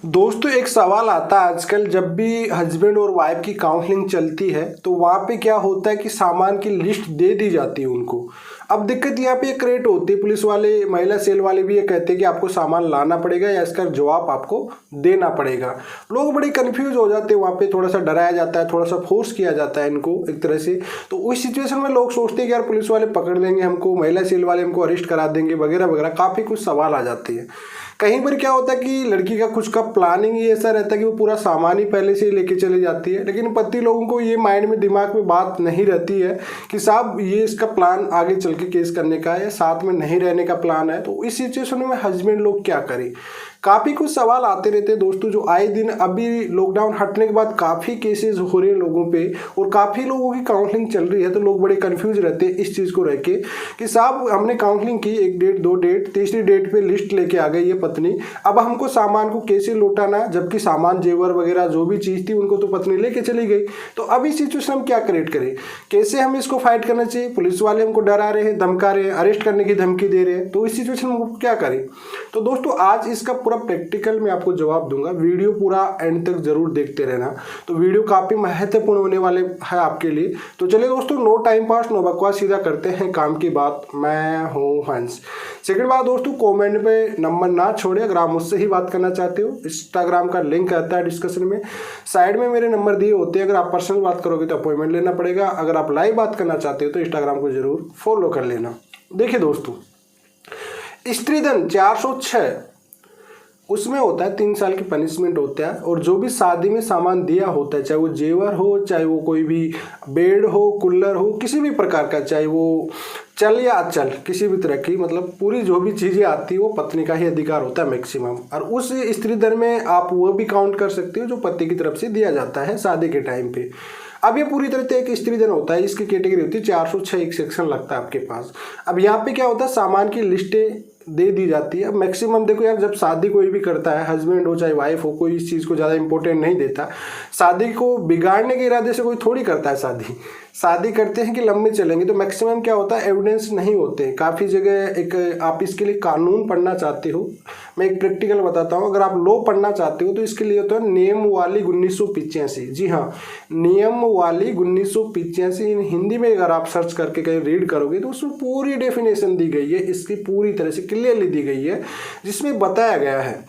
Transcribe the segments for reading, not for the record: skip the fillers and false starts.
दोस्तों एक सवाल आता है आजकल, जब भी हस्बैंड और वाइफ की काउंसलिंग चलती है तो वहाँ पे क्या होता है कि सामान की लिस्ट दे दी जाती है उनको। अब दिक्कत यहाँ पे क्रिएट होती है, पुलिस वाले महिला सेल वाले भी ये कहते हैं कि आपको सामान लाना पड़ेगा या इसका जवाब आपको देना पड़ेगा। लोग बड़े कंफ्यूज हो जाते हैं, वहाँ पे थोड़ा सा डराया जाता है, थोड़ा सा फोर्स किया जाता है इनको एक तरह से। तो उस सिचुएशन में लोग सोचते हैं कि यार पुलिस वाले पकड़ लेंगे हमको, महिला सेल वाले हमको अरेस्ट करा देंगे वगैरह वगैरह, काफ़ी कुछ सवाल आ जाते हैं। कहीं पर क्या होता है कि लड़की का कुछ का प्लानिंग ही ऐसा रहता है कि वो पूरा सामान ही पहले से ही लेके चली जाती है, लेकिन पति लोगों को ये माइंड में दिमाग में बात नहीं रहती है कि साहब ये इसका प्लान आगे चल के केस करने का है, साथ में नहीं रहने का प्लान है। तो इस सिचुएशन में हस्बैंड लोग क्या करें, काफ़ी कुछ सवाल आते रहते हैं दोस्तों, जो आए दिन अभी लॉकडाउन हटने के बाद काफ़ी केसेस हो रहे हैं लोगों पे और काफ़ी लोगों की काउंसलिंग चल रही है। तो लोग बड़े कंफ्यूज रहते हैं इस चीज़ को रह के कि साहब हमने काउंसलिंग की, 1 डेट 2 डेट, तीसरी डेट पे लिस्ट लेके आ गई ये पत्नी, अब हमको सामान को कैसे लौटाना, जबकि सामान जेवर वगैरह जो भी चीज़ थी उनको तो पत्नी लेके चली गई। तो अब इस सिचुएशन हम क्या क्रिएट करें, कैसे हम इसको फाइट करना चाहिए। पुलिस वाले हमको डरा रहे हैं, धमका रहे हैं, अरेस्ट करने की धमकी दे रहे हैं, तो इस सिचुएशन में हम क्या करें। तो दोस्तों आज इसका पूरा प्रैक्टिकल में आपको जवाब दूंगा, वीडियो पूरा एंड तक जरूर देखते रहना। तो वीडियो काफ़ी महत्वपूर्ण होने वाले है आपके लिए। तो चलिए दोस्तों, नो टाइम पास नो बकवास, सीधा करते हैं काम की बात। मैं हूँ हंस। सेकंड बात दोस्तों, कमेंट पे नंबर ना छोड़े अगर आप मुझसे ही बात करना चाहते हो। इंस्टाग्राम का लिंक रहता है डिस्कशन में, साइड में मेरे नंबर दिए होते हैं। अगर आप पर्सनल बात करोगे तो अपॉइंटमेंट लेना पड़ेगा, अगर आप लाइव बात करना चाहते हो तो इंस्टाग्राम को जरूर फॉलो कर लेना। देखिए दोस्तों, स्त्रीधन 406 उसमें होता है 3 साल की पनिशमेंट होता है, और जो भी शादी में सामान दिया होता है, चाहे वो जेवर हो, चाहे वो कोई भी बेड हो, कूलर हो, किसी भी प्रकार का, चाहे वो चल या अचल, किसी भी तरह की, मतलब पूरी जो भी चीज़ें आती है वो पत्नी का ही अधिकार होता है मैक्सिमम। और उस स्त्री धन में आप वो भी काउंट कर सकते हो जो पति की तरफ से दिया जाता है शादी के टाइम पे। अब ये पूरी तरह से एक स्त्री धन होता है, इसकी कैटेगरी होती है 406, एक सेक्शन लगता है आपके पास। अब यहाँ पे क्या होता है, सामान की लिस्टें दे दी जाती है। अब मैक्सिमम देखो यार, जब शादी कोई भी करता है, हस्बैंड हो चाहे वाइफ हो, कोई इस चीज़ को ज़्यादा इंपॉर्टेंट नहीं देता। शादी को बिगाड़ने के इरादे से कोई थोड़ी करता है शादी करते हैं कि लंबे चलेंगे। तो मैक्सिमम क्या होता है, एविडेंस नहीं होते काफ़ी जगह। एक आप इसके लिए कानून पढ़ना चाहते हो, मैं एक प्रैक्टिकल बताता हूँ। अगर आप लॉ पढ़ना चाहते हो तो इसके लिए होता है नियमावली 1985। जी हाँ, नियमावली 1985 हिंदी में अगर आप सर्च करके कहीं रीड करोगे तो उसमें पूरी डेफिनेशन दी गई है, इसकी पूरी तरह से क्लियरली दी गई है, जिसमें बताया गया है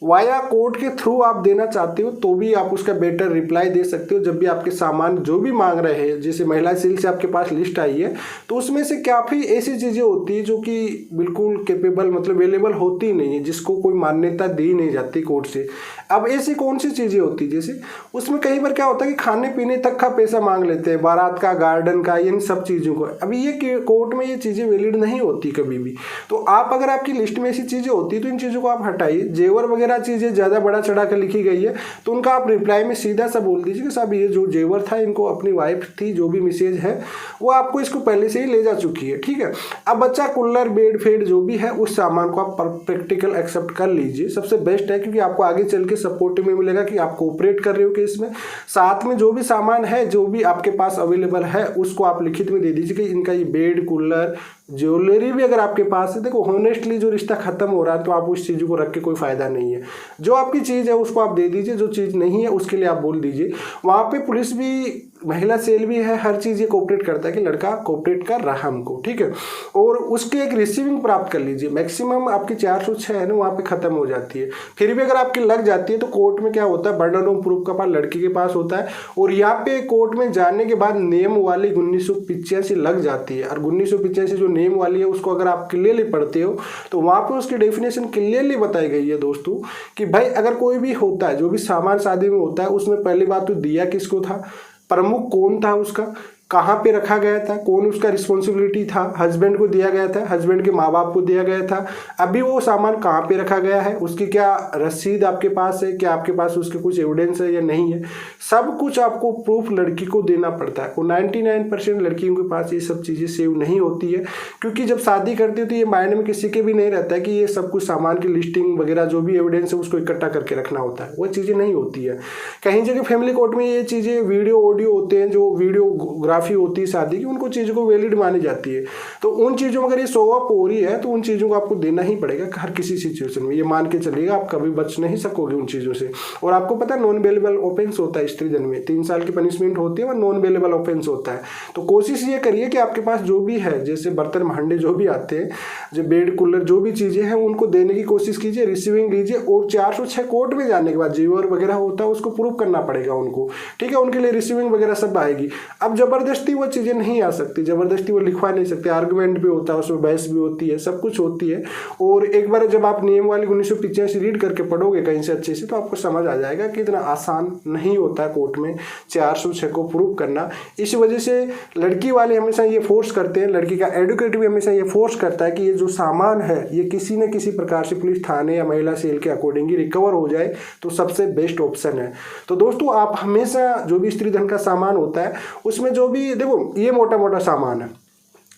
वाया कोर्ट के थ्रू आप देना चाहते हो तो भी आप उसका बेटर रिप्लाई दे सकते हो। जब भी आपके सामान जो भी मांग रहे हैं, जैसे महिला सेल से आपके पास लिस्ट आई है, तो उसमें से काफ़ी ऐसी चीज़ें होती है जो कि बिल्कुल कैपेबल, मतलब अवेलेबल होती नहीं है, जिसको कोई मान्यता दी नहीं जाती कोर्ट से। अब ऐसी कौन सी चीज़ें होती है, जैसे उसमें कई बार क्या होता है कि खाने पीने तक का पैसा मांग लेते हैं, बारात का, गार्डन का, इन सब चीज़ों को। अभी ये कोर्ट में ये चीज़ें वैलिड नहीं होती कभी भी। तो आप अगर आपकी लिस्ट में ऐसी चीज़ें होती है तो इन चीज़ों को आप हटाइए। जेवर वगैरह चीज़ें ज़्यादा बड़ा चढ़ा कर लिखी गई है तो उनका आप रिप्लाई में सीधा सा बोल दीजिए कि साहब ये जो जेवर था, इनको अपनी वाइफ थी, जो भी मैसेज है वो आपको इसको पहले से ही ले जा चुकी है, ठीक है। अब बच्चा कूलर, बेड फेड जो भी है, उस सामान को आप प्रैक्टिकल एक्सेप्ट कर लीजिए, सबसे बेस्ट है, क्योंकि आपको आगे चल के सपोर्ट में मिलेगा कि आप कोऑपरेट कर रहे हो केस में। साथ में जो भी सामान है, जो भी आपके पास अवेलेबल है, उसको आप लिखित में दे दीजिए कि इनका ये बेड, कूलर, ज्वेलरी भी अगर आपके पास है। देखो होनेस्टली जो रिश्ता खत्म हो रहा है तो आप उस चीज़ को रख के कोई फायदा नहीं है। जो आपकी चीज़ है उसको आप दे दीजिए, जो चीज़ नहीं है उसके लिए आप बोल दीजिए। वहाँ पे पुलिस भी, महिला सेल भी है, हर चीज़ ये कोऑपरेट करता है कि लड़का कोऑपरेट कर रहा है हमको, ठीक है। और उसके एक रिसीविंग प्राप्त कर लीजिए। मैक्सिमम आपकी 406 है ना, वहाँ पे खत्म हो जाती है। फिर भी अगर आपकी लग जाती है तो कोर्ट में क्या होता है, बर्डन ऑफ प्रूफ का पास लड़की के पास होता है, और यहाँ पे कोर्ट में जाने के बाद नियम वाली 1985 लग जाती है। और 1985 जो नियम वाली है उसको अगर आप क्लियरली पढ़ते हो तो वहाँ पे उसकी डेफिनेशन क्लियरली बताई गई है दोस्तों, कि भाई अगर कोई भी होता है, जो भी सामान शादी में होता है, उसमें पहली बात तो दिया किसको था, प्रमुख कौन था, उसका कहाँ पे रखा गया था, कौन उसका रिस्पॉन्सिबिलिटी था। हस्बैंड को दिया गया था, हस्बैंड के माँ बाप को दिया गया था। अभी वो सामान कहाँ पे रखा गया है, उसकी क्या रसीद आपके पास है, क्या आपके पास उसके कुछ एविडेंस है या नहीं है, सब कुछ आपको प्रूफ लड़की को देना पड़ता है। और 99% लड़कियों के पास ये सब चीज़ें सेव नहीं होती है, क्योंकि जब शादी करती है तो ये माइंड में किसी के भी नहीं रहता है कि ये सब कुछ सामान की लिस्टिंग वगैरह जो भी एविडेंस है उसको इकट्ठा करके रखना होता है। वो चीज़ें नहीं होती है। कहीं जगह फैमिली कोर्ट में ये चीज़ें वीडियो ऑडियो होते हैं, जो वीडियोग्राफ वीडियोग्राफी होती है शादी की, उनको चीज़ों को वैलिड मानी जाती है। तो उन चीज़ों में अगर ये शो ऑफ हो रही है तो उन चीज़ों को आपको देना ही पड़ेगा हर किसी सिचुएशन में। ये मान के चलिएगा आप कभी बच नहीं सकोगे उन चीज़ों से। और आपको पता है नॉन बेलेबल ऑफेंस होता है स्त्रीधन में, 3 साल की पनिशमेंट होती है और नॉन बेलेबल ऑफेंस होता है। तो कोशिश ये करिए कि आपके पास जो भी है, जैसे बर्तन भांडे जो भी आते हैं, जो बेड कूलर जो भी चीज़ें हैं, उनको देने की कोशिश कीजिए, रिसीविंग लीजिए। और 406 कोर्ट में जाने के बाद जेवर वगैरह होता है उसको प्रूव करना पड़ेगा उनको, ठीक है। उनके लिए रिसीविंग वगैरह सब आएगी। अब जबरदस्ती वो चीज़ें नहीं आ सकती, जबरदस्ती वो लिखवा नहीं सकते। आर्गूमेंट भी होता है उसमें, बहस भी होती है, सब कुछ होती है। और एक बार जब आप नियम वाली 1985 रीड करके पढ़ोगे कहीं से अच्छे से, तो आपको समझ आ जाएगा कि इतना आसान नहीं होता है कोर्ट में 406 को प्रूव करना। इस वजह से लड़की वाले हमेशा ये फोर्स करते हैं, लड़की का एडवोकेट भी हमेशा ये फोर्स करता है कि ये जो सामान है ये किसी न किसी प्रकार से पुलिस थाने या महिला सेल के अकॉर्डिंग ही रिकवर हो जाए तो सबसे बेस्ट ऑप्शन है। तो दोस्तों आप हमेशा जो भी स्त्री धन का सामान होता है उसमें जो भी, देखो ये मोटा मोटा सामान है,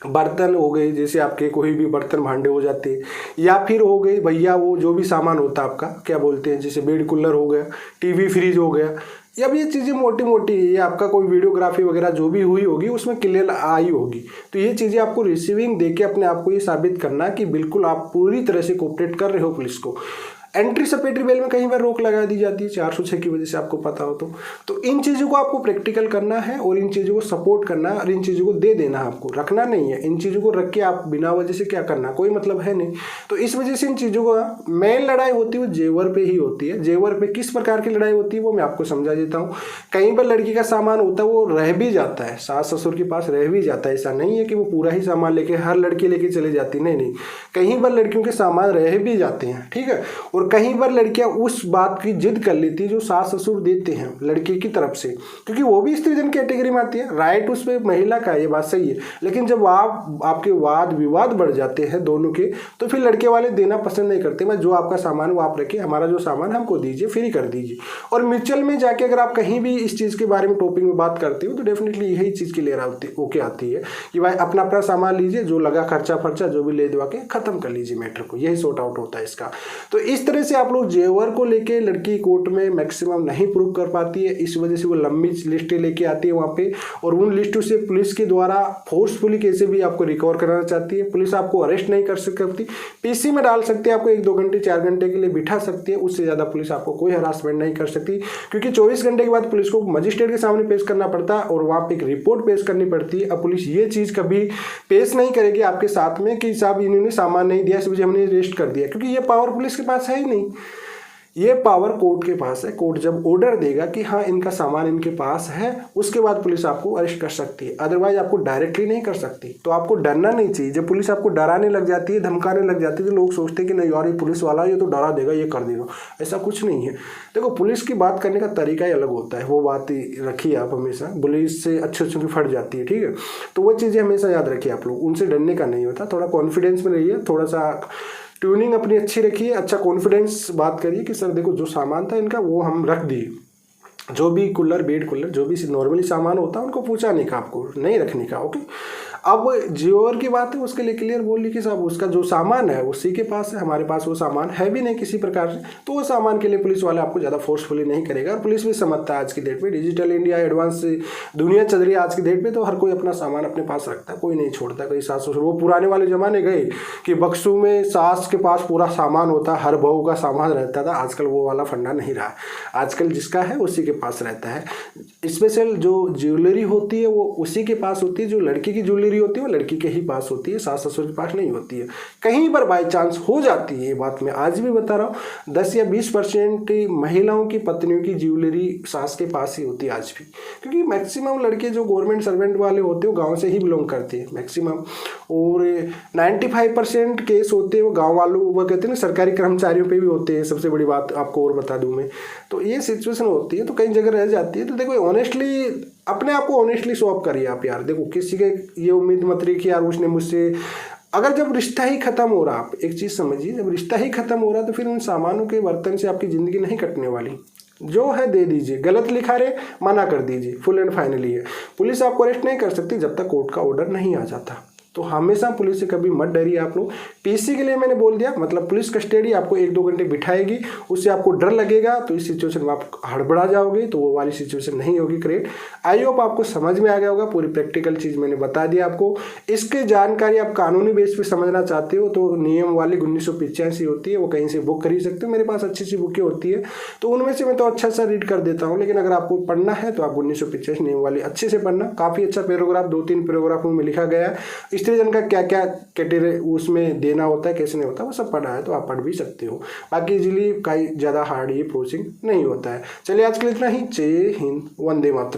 बर्तन हो गए, जैसे आपके कोई भी बर्तन भांडे हो जाते हैं, या फिर हो गई भैया वो जो भी सामान होता है आपका क्या बोलते हैं, जैसे बेड कूलर हो गया, टीवी फ्रिज हो गया, या अब ये चीज़ें मोटी मोटी, ये आपका कोई वीडियोग्राफी वगैरह जो भी हुई होगी उसमें क्लियर आई होगी। तो ये चीज़ें आपको रिसीविंग देके अपने आप को ये साबित करना कि बिल्कुल आप पूरी तरह से कोऑपरेट कर रहे हो पुलिस को। एंट्री सपेटरी बेल में कहीं बार रोक लगा दी जाती है 406 की वजह से, आपको पता हो तो इन चीज़ों को आपको प्रैक्टिकल करना है और इन चीज़ों को सपोर्ट करना है और इन चीज़ों को दे देना है, आपको रखना नहीं है। इन चीज़ों को रख के आप बिना वजह से क्या करना, कोई मतलब है नहीं। तो इस वजह से इन चीज़ों को मेन लड़ाई होती है वो जेवर पे ही होती है। जेवर पे किस प्रकार की लड़ाई होती है वो मैं आपको समझा देता हूँ। कहीं पर लड़की का सामान होता है वो रह भी जाता है, सास ससुर के पास रह भी जाता है, ऐसा नहीं है कि वो पूरा ही सामान लेके हर लड़की लेके चले जाती, नहीं, कहीं पर लड़कियों के सामान रह भी जाते हैं, ठीक है। और कहीं पर लड़कियां उस बात की जिद कर लेती है जो सास ससुर देते हैं लड़की की तरफ से, क्योंकि वो भी स्त्रीधन कैटेगरी में आती है, राइट उस पर महिला का, ये बात सही है। लेकिन जब आपके वाद विवाद बढ़ जाते हैं दोनों के, तो फिर लड़के वाले देना पसंद नहीं करते। मैं जो आपका सामान वो आप रखिए, हमारा जो सामान हमको दीजिए, फ्री कर दीजिए। और म्यूचुअल में जाके अगर आप कहीं भी इस चीज़ के बारे में टॉपिक में बात करते हो तो डेफिनेटली यही चीज़ क्लियर होके आती है कि भाई अपना अपना सामान लीजिए, जो लगा खर्चा जो भी ले दवा के खत्म कर लीजिए मैटर को, यही सॉर्ट आउट होता है इसका। तो इस तरह से आप लोग जेवर को लेके लड़की कोर्ट में मैक्सिमम नहीं प्रूव कर पाती है, इस वजह से वो लंबी लिस्टें लेके आती है वहाँ पे, और उन लिस्टों से पुलिस के द्वारा फोर्सफुली कैसे भी आपको रिकवर कराना चाहती है। पुलिस आपको अरेस्ट नहीं कर सकती, पीसी में डाल सकती है, आपको 1-2 घंटे 4 घंटे के लिए बिठा सकती है, उससे ज़्यादा पुलिस आपको कोई हरासमेंट नहीं कर सकती, क्योंकि 24 घंटे के बाद पुलिस को मजिस्ट्रेट के सामने पेश करना पड़ता है और वहाँ पे एक रिपोर्ट पेश करनी पड़ती है। अब पुलिस ये चीज़ कभी पेश नहीं करेगी आपके साथ में कि साहब इन्होंने सामान नहीं दिया इस वजह हमने अरेस्ट कर दिया, क्योंकि ये पावर पुलिस के पास है ही नहीं, ये पावर कोर्ट के पास है। कोर्ट जब ऑर्डर देगा कि हाँ इनका सामान इनके पास है, उसके बाद पुलिस आपको अरेस्ट कर सकती है, अदरवाइज आपको डायरेक्टली नहीं कर सकती। तो आपको डरना नहीं चाहिए। जब पुलिस आपको डराने लग जाती है, धमकाने लग जाती है, तो लोग सोचते हैं कि नहीं यार ये पुलिस वाला ये तो डरा देगा, ये कर देगा, ऐसा कुछ नहीं है। देखो पुलिस की बात करने का तरीका ही अलग होता है, वो बात रखिए आप हमेशा। पुलिस से अच्छे की फट जाती है, ठीक है। तो वो चीज़ें हमेशा याद रखिए आप लोग, उनसे डरने का नहीं होता। थोड़ा कॉन्फिडेंस में रहिए, थोड़ा सा ट्यूनिंग अपनी अच्छी रखिए, अच्छा कॉन्फिडेंस बात करिए कि सर देखो जो सामान था इनका वो हम रख दिए, जो भी कूलर बेड कूलर जो भी नॉर्मली सामान होता है उनको पूछा नहीं का, आपको नहीं रखने का, ओके। अब जेवर की बात है उसके लिए क्लियर बोल ली कि साहब उसका जो सामान है उसी के पास है, हमारे पास वो सामान है भी नहीं किसी प्रकार से, तो वो सामान के लिए पुलिस वाले आपको ज़्यादा फोर्सफुली नहीं करेगा। और पुलिस भी समझता है आज की डेट में डिजिटल इंडिया एडवांस दुनिया चल रही है आज की डेट में, तो हर कोई अपना सामान अपने पास रखता है, कोई नहीं छोड़ता। कोई सास ससुर, वो पुराने वाले ज़माने गए कि बक्सों में सास के पास पूरा सामान होता, हर बहू का सामान रहता था, आजकल वो वाला फंडा नहीं रहा। आजकल जिसका है उसी के पास रहता है। स्पेशल जो ज्वेलरी होती है वो उसी के पास होती है, जो लड़की की ज्वेलरी होती है वो लड़की के ही पास होती है, सास ससुर के पास नहीं होती है। कहीं पर बाई चांस हो जाती है, ये बात मैं आज भी बता रहा हूँ, 10 या 20% महिलाओं की पत्नियों की ज्वेलरी सास के पास ही होती है आज भी, क्योंकि मैक्सिमम लड़के जो गवर्नमेंट सर्वेंट वाले होते हैं वो गाँव से ही बिलोंग करते हैं मैक्सिमम, और 95% केस होते हैं वो गाँव वालों, वो कहते हैं ना सरकारी कर्मचारियों पर भी होते हैं। सबसे बड़ी बात आपको और बता दूँ मैं, तो ये सिचुएशन होती है, तो कई जगह रह जाती है। तो देखो ऑनेस्टली अपने आप को ऑनेस्टली शो अप करिए आप यार। देखो किसी के ये उम्मीद मत रखिए कि यार उसने मुझसे, अगर जब रिश्ता ही खत्म हो रहा, आप एक चीज़ समझिए, जब रिश्ता ही खत्म हो रहा तो फिर उन सामानों के बर्तन से आपकी ज़िंदगी नहीं कटने वाली। जो है दे दीजिए, गलत लिखा रहे मना कर दीजिए, फुल एंड फाइनली है। पुलिस आपको अरेस्ट नहीं कर सकती जब तक कोर्ट का ऑर्डर नहीं आ जाता। तो हमेशा पुलिस से कभी मत डरिए आप लोग। पीसी के लिए मैंने बोल दिया, मतलब पुलिस कस्टडी आपको 1-2 घंटे बिठाएगी, उससे आपको डर लगेगा, तो इस सिचुएशन में आप हड़बड़ा जाओगे, तो वो वाली सिचुएशन नहीं होगी क्रिएट। आई होप आपको समझ में आ गया होगा, पूरी प्रैक्टिकल चीज़ मैंने बता दिया आपको। इसके जानकारी आप कानूनी बेस पे समझना चाहते हो तो नियम वाली 1985 होती है, वो कहीं से बुक खरीद सकते हो, मेरे पास अच्छी बुकें होती है, तो उनमें से मैं तो अच्छा सा रीड कर देता हूँ। लेकिन अगर आपको पढ़ना है तो आप 1985 नियम वाली अच्छे से पढ़ना, काफ़ी अच्छा पैराग्राफ, 2-3 पैराग्राफों में लिखा गया है। स्त्रीजन का क्या क्या कैटेगरी उसमें देना होता है, कैसे नहीं होता, वो सब पढ़ा है, तो आप पढ़ भी सकते हो। बाकी इजीली कहीं ज़्यादा हार्ड ये फोर्सिंग नहीं होता है। चलिए आज के लिए इतना ही। जय हिंद, वंदे मातरम।